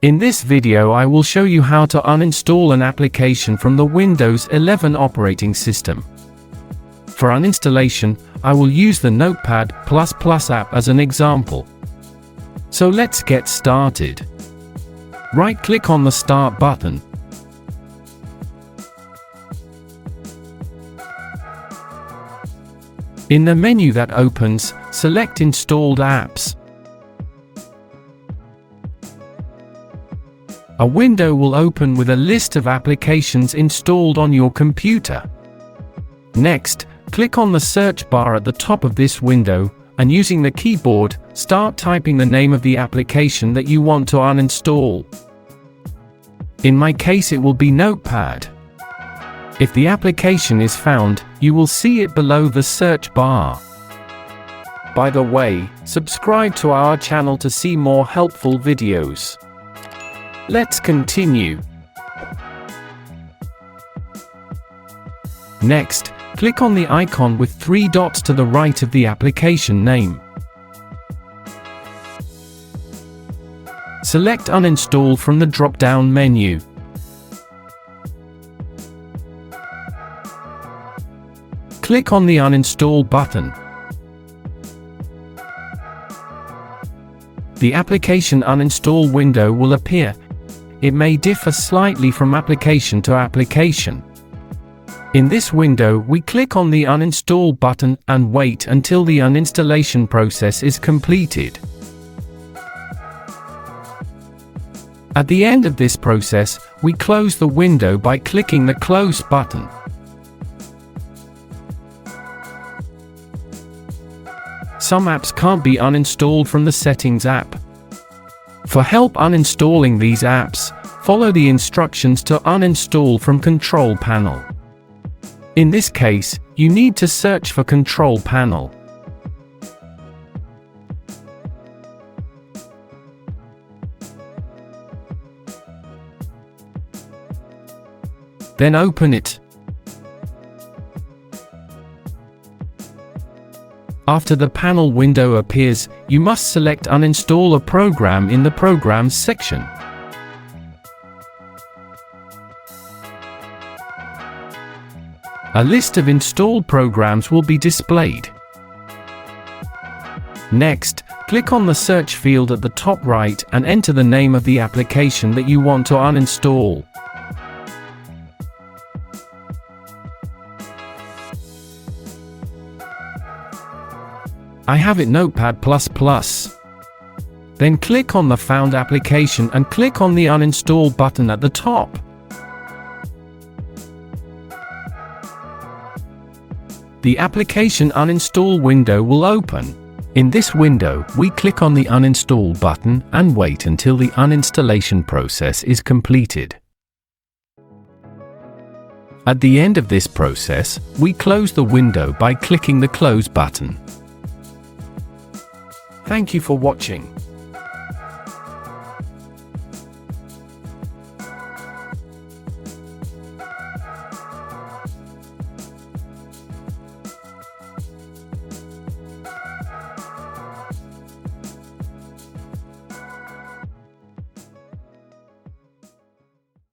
In this video I will show you how to uninstall an application from the Windows 11 operating system. For uninstallation, I will use the Notepad++ app as an example. So let's get started. Right-click on the Start button. In the menu that opens, select Installed Apps. A window will open with a list of applications installed on your computer. Next, click on the search bar at the top of this window, and using the keyboard, start typing the name of the application that you want to uninstall. In my case it will be Notepad. If the application is found, you will see it below the search bar. By the way, subscribe to our channel to see more helpful videos. Let's continue. Next, click on the icon with 3 dots to the right of the application name. Select Uninstall from the drop-down menu. Click on the Uninstall button. The application uninstall window will appear. It may differ slightly from application to application. In this window, we click on the Uninstall button and wait until the uninstallation process is completed. At the end of this process, we close the window by clicking the Close button. Some apps can't be uninstalled from the Settings app. For help uninstalling these apps, follow the instructions to uninstall from Control Panel. In this case, you need to search for Control Panel. Then open it. After the panel window appears, you must select Uninstall a program in the Programs section. A list of installed programs will be displayed. Next, click on the search field at the top right and enter the name of the application that you want to uninstall. I have it Notepad++. Then click on the found application and click on the Uninstall button at the top. The application uninstall window will open. In this window, we click on the Uninstall button and wait until the uninstallation process is completed. At the end of this process, we close the window by clicking the Close button. Thank you for watching.